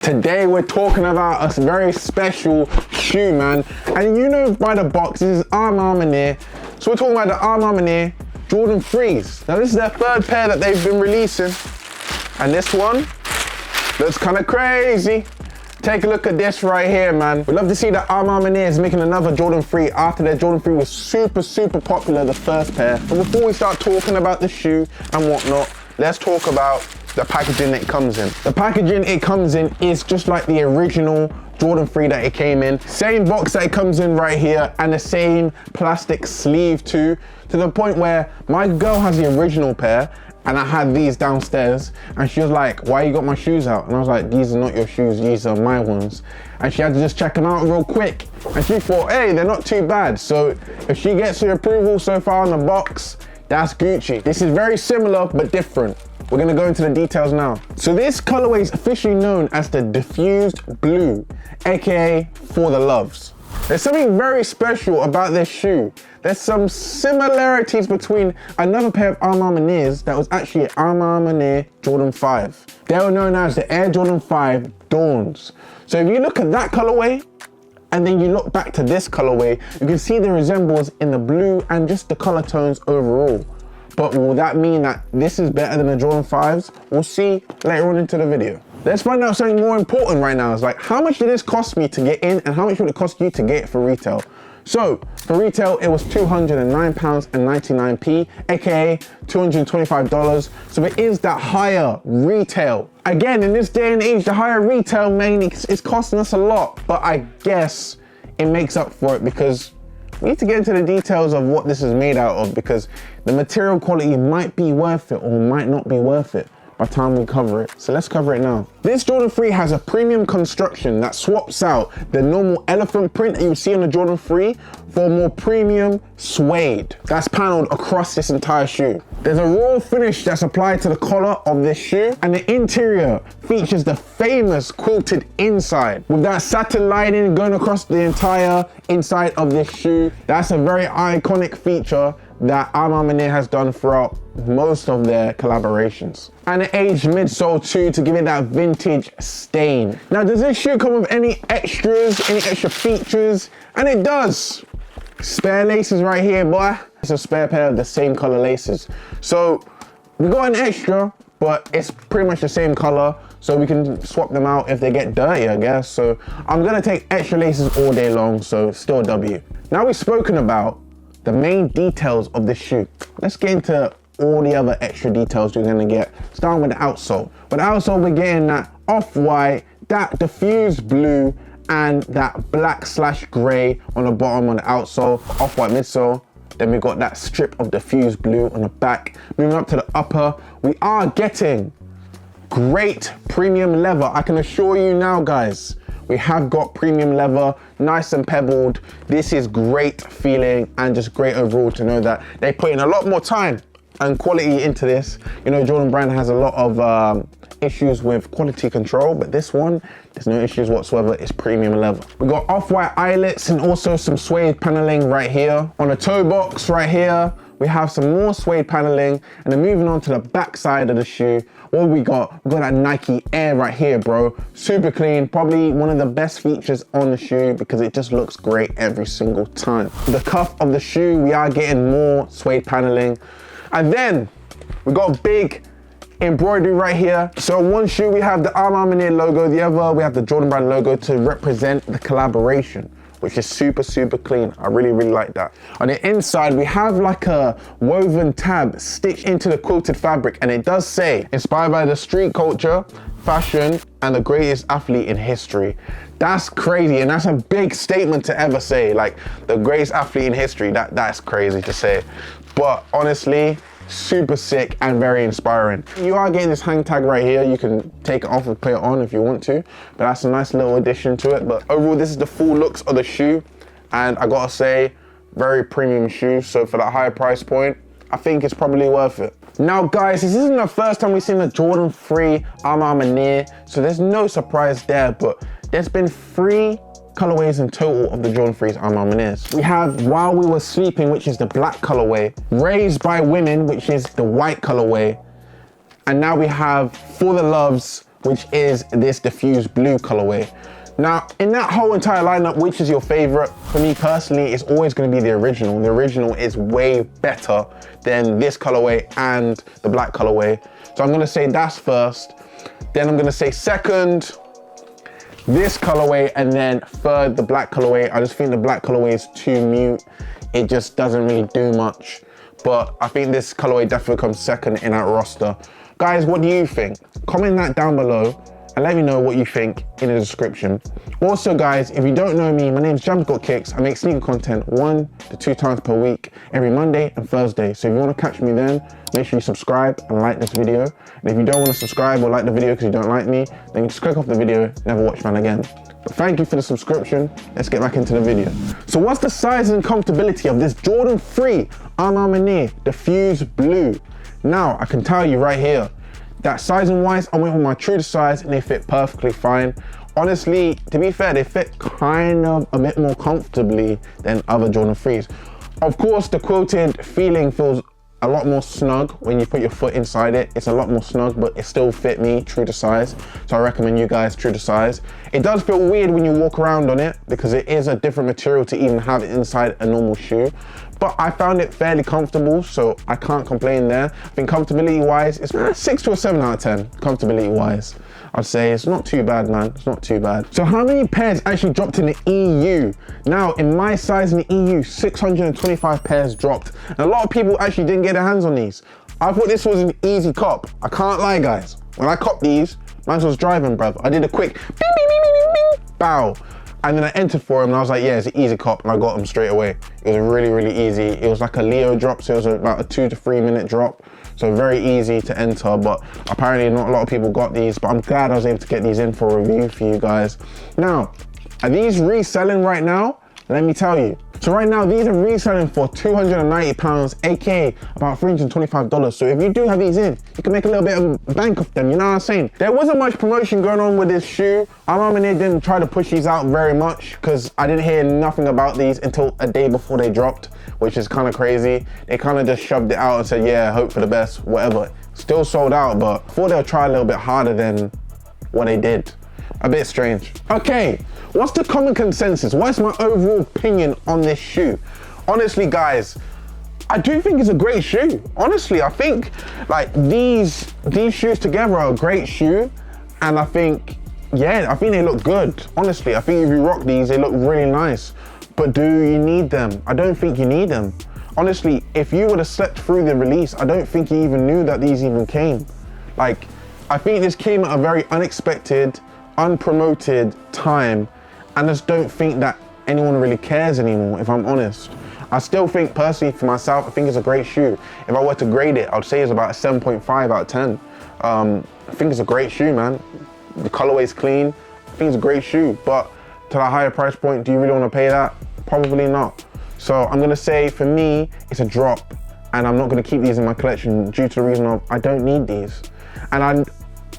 Today we're talking about a very special shoe, man. And you know by the box, this is A Ma Maniere. So we're talking about the A Ma Maniere Jordan 3s. Now this is their third pair that they've been releasing. And this one looks kind of crazy. Take a look at this right here, man. We'd love to see that A Ma Maniere is making another Jordan 3 after their Jordan 3 was super popular, the first pair. But before we start talking about the shoe and whatnot, let's talk about the packaging it comes in. The packaging it comes in is just like the original Jordan 3 that it came in. Same box that it comes in right here and the same plastic sleeve too, to the point where my girl has the original pair and I had these downstairs and she was like, why you got my shoes out? And I was like, these are not your shoes, these are my ones. And she had to just check them out real quick. And she thought, hey, they're not too bad. So if she gets her approval so far on the box, that's Gucci. This is very similar but different. We're gonna go into the details now. So this colorway is officially known as the Diffused Blue, AKA For the Loves. There's something very special about this shoe. There's some similarities between another pair of A Ma Manieres that was actually A Ma Maniere Jordan 5. They were known as the Air Jordan 5 Dawns. So if you look at that colorway, and then you look back to this colorway, you can see the resemblance in the blue and just the color tones overall. But will that mean that this is better than the Jordan 5s? We'll see later on into the video. Let's find out something more important right now. It's like, how much did this cost me to get in and how much would it cost you to get it for retail? So for retail, it was £209.99, aka $225. So it is that higher retail. Again, in this day and age, the higher retail is costing us a lot, but I guess it makes up for it because we need to get into the details of what this is made out of, because the material quality might be worth it or might not be worth it by the time we cover it. So let's cover it now. This Jordan 3 has a premium construction that swaps out the normal elephant print that you see on the Jordan 3 for a more premium suede that's paneled across this entire shoe. There's a raw finish that's applied to the collar of this shoe, and the interior features the famous quilted inside with that satin lining going across the entire inside of this shoe. That's a very iconic feature that A Ma Maniere has done throughout most of their collaborations. And an aged midsole too, to give it that vintage stain. Now, does this shoe come with any extras, any extra features? And it does. Spare laces right here, boy. It's a spare pair of the same color laces. So we got an extra, but it's pretty much the same color, so we can swap them out if they get dirty, I guess. So I'm gonna take extra laces all day long, so still a W. Now we've spoken about the main details of this shoe. Let's get into all the other extra details you're gonna get, starting with the outsole. With the outsole, we're getting that off-white, that diffused blue, and that black/gray on the bottom on the outsole, off-white midsole. Then we've got that strip of diffused blue on the back. Moving up to the upper, we are getting great premium leather. I can assure you now, guys, we have got premium leather, nice and pebbled. This is great feeling and just great overall to know that they put in a lot more time and quality into this. You know, Jordan brand has a lot of issues with quality control, but this one, there's no issues whatsoever. It's premium leather. We got off-white eyelets and also some suede paneling right here. On the toe box right here, we have some more suede paneling, and then moving on to the back side of the shoe, what we got? We got that Nike Air right here, bro. Super clean, probably one of the best features on the shoe because it just looks great every single time. The cuff of the shoe, we are getting more suede paneling. And then we got a big embroidery right here. So on one shoe, we have the A Ma Maniere logo. The other, we have the Jordan brand logo to represent the collaboration, which is super clean. I really like that. On the inside, we have like a woven tab stitched into the quilted fabric, and it does say, inspired by the street culture, fashion, and the greatest athlete in history. That's crazy, and that's a big statement to ever say, like the greatest athlete in history. That's crazy to say. But honestly, super sick and very inspiring. You are getting this hang tag right here. You can take it off and put it on if you want to, but that's a nice little addition to it. But overall, this is the full looks of the shoe, and I gotta say, very premium shoe. So for that higher price point, I think it's probably worth it. Now guys, this isn't the first time we've seen the Jordan 3 A Ma Maniere, so there's no surprise there, but there's been 3 colorways in total of the Jordan 3's A Ma Manieres. We have While We Were Sleeping, which is the black colorway, Raised by Women, which is the white colorway, and now we have For the Loves, which is this diffused blue colorway. Now, in that whole entire lineup, which is your favorite? For me personally, it's always gonna be the original. The original is way better than this colorway and the black colorway. So I'm gonna say that's first. Then I'm gonna say second, this colorway, and then third, the black colorway. I just think the black colorway is too mute. It just doesn't really do much. But I think this colorway definitely comes second in that roster. Guys, what do you think? Comment that down below and let me know what you think in the description. Also guys, if you don't know me, my name's Jam's Got Kicks. I make sneaker content 1 to 2 times per week, every Monday and Thursday. So if you want to catch me then, make sure you subscribe and like this video. And if you don't want to subscribe or like the video because you don't like me, then just click off the video, never watch man again. But thank you for the subscription. Let's get back into the video. So what's the size and comfortability of this Jordan 3 A Ma Maniere Diffused Blue? Now, I can tell you right here, that sizing wise, I went with my true to size and they fit perfectly fine. Honestly, to be fair, they fit kind of a bit more comfortably than other Jordan 3s. Of course, the quilted feeling feels a lot more snug when you put your foot inside it. It's a lot more snug, but it still fit me true to size. So I recommend you guys true to size. It does feel weird when you walk around on it because it is a different material to even have it inside a normal shoe. But I found it fairly comfortable, so I can't complain there. I think comfortability wise, it's 6 to a 7 out of 10, comfortability wise. I'd say it's not too bad, man, it's not too bad. So how many pairs actually dropped in the EU? Now, in my size in the EU, 625 pairs dropped. And a lot of people actually didn't get their hands on these. I thought this was an easy cop. I can't lie, guys. When I copped these, mine was driving, bruv. I did a quick bing, bing, bing, bing, bing, bing, bow. And then I entered for him and I was like, yeah, it's an easy cop, and I got him straight away. It was really, really easy. It was like a Leo drop, so it was about a 2 to 3 minute drop. So very easy to enter, but apparently not a lot of people got these, but I'm glad I was able to get these in for a review for you guys. Now, are these reselling right now? Let me tell you. So right now, these are reselling for £290, aka about $325. So if you do have these in, you can make a little bit of bank off them, you know what I'm saying? There wasn't much promotion going on with this shoe. A Ma Maniere didn't try to push these out very much because I didn't hear nothing about these until a day before they dropped, which is kind of crazy. They kind of just shoved it out and said, yeah, hope for the best, whatever. Still sold out, but I thought they'll try a little bit harder than what they did. A bit strange. Okay, what's the common consensus? What's my overall opinion on this shoe? Honestly, guys, I do think it's a great shoe. Honestly, I think like these shoes together are a great shoe. And I think, yeah, I think they look good. Honestly, I think if you rock these, they look really nice. But do you need them? I don't think you need them. Honestly, if you would have slept through the release, I don't think you even knew that these even came. Like, I think this came at a very unexpected, unpromoted time, and I just don't think that anyone really cares anymore, if I'm honest. I still think personally for myself, I think it's a great shoe. If I were to grade it, I'd say it's about a 7.5 out of 10. I think it's a great shoe, man. The colorway's clean. I think it's a great shoe, but to the higher price point, do you really want to pay that? Probably not. So I'm gonna say for me, it's a drop, and I'm not gonna keep these in my collection due to the reason of I don't need these. And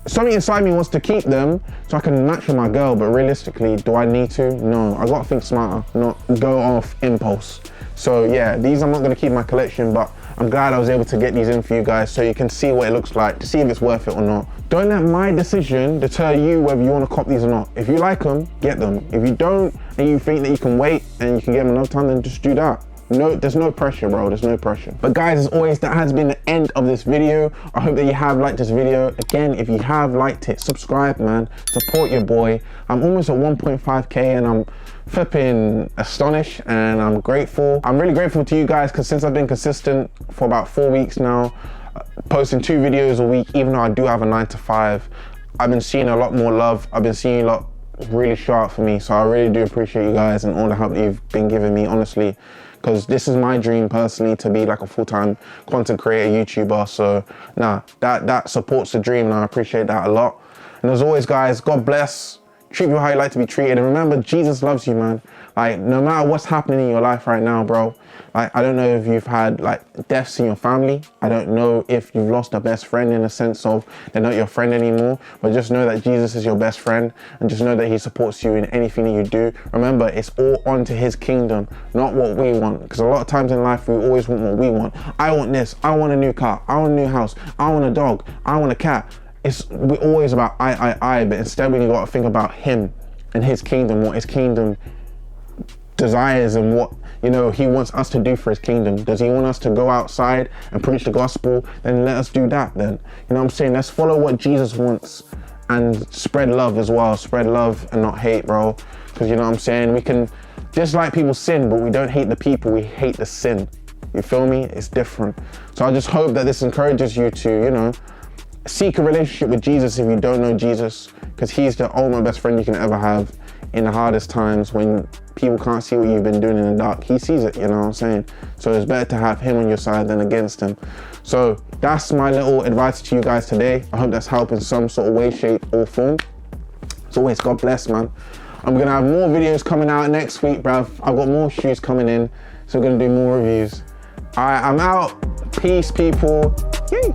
something inside me wants to keep them so I can match with my girl, but realistically, do I need to? No, I gotta think smarter, not go off impulse. So yeah, these I'm not gonna keep in my collection, but I'm glad I was able to get these in for you guys so you can see what it looks like, to see if it's worth it or not. Don't let my decision deter you whether you wanna cop these or not. If you like them, get them. If you don't, and you think that you can wait and you can get them another time, then just do that. No, there's no pressure, bro. There's no pressure. But guys, as always, that has been the end of this video. I hope that you have liked this video. Again, if you have liked it, subscribe, man. Support your boy. I'm almost at 1.5K and I'm flipping astonished and I'm grateful. I'm really grateful to you guys because since I've been consistent for about 4 weeks now, posting 2 videos a week, even though I do have a 9 to 5, I've been seeing a lot more love. I've been seeing a lot really show up for me. So I really do appreciate you guys and all the help that you've been giving me, honestly. Because this is my dream personally, to be like a full-time content creator, YouTuber. So nah, that supports the dream and I appreciate that a lot. And as always, guys, God bless. Treat people how you like to be treated. And remember, Jesus loves you, man. Like, no matter what's happening in your life right now, bro. Like, I don't know if you've had like deaths in your family. I don't know if you've lost a best friend in the sense of they're not your friend anymore. But just know that Jesus is your best friend, and just know that he supports you in anything that you do. Remember, it's all onto his kingdom, not what we want. Because a lot of times in life, we always want what we want. I want this. I want a new car. I want a new house. I want a dog. I want a cat. we're always about I, but instead we got to think about him and his kingdom, what his kingdom desires and what, you know, he wants us to do for his kingdom. Does he want us to go outside and preach the gospel? Then let us do that then. You know what I'm saying? Let's follow what Jesus wants and spread love as well. Spread love and not hate, bro. Because you know what I'm saying? We can dislike people's sin, but we don't hate the people, we hate the sin. You feel me? It's different. So I just hope that this encourages you to, you know, seek a relationship with Jesus if you don't know Jesus, because he's the ultimate best friend you can ever have in the hardest times when people can't see what you've been doing in the dark. He sees it, you know what I'm saying? So it's better to have him on your side than against him. So that's my little advice to you guys today. I hope that's helped in some sort of way, shape or form. As always, God bless, man. I'm gonna have more videos coming out next week, bruv. I've got more shoes coming in, so we're gonna do more reviews. All right, I'm out. Peace, people. Yay.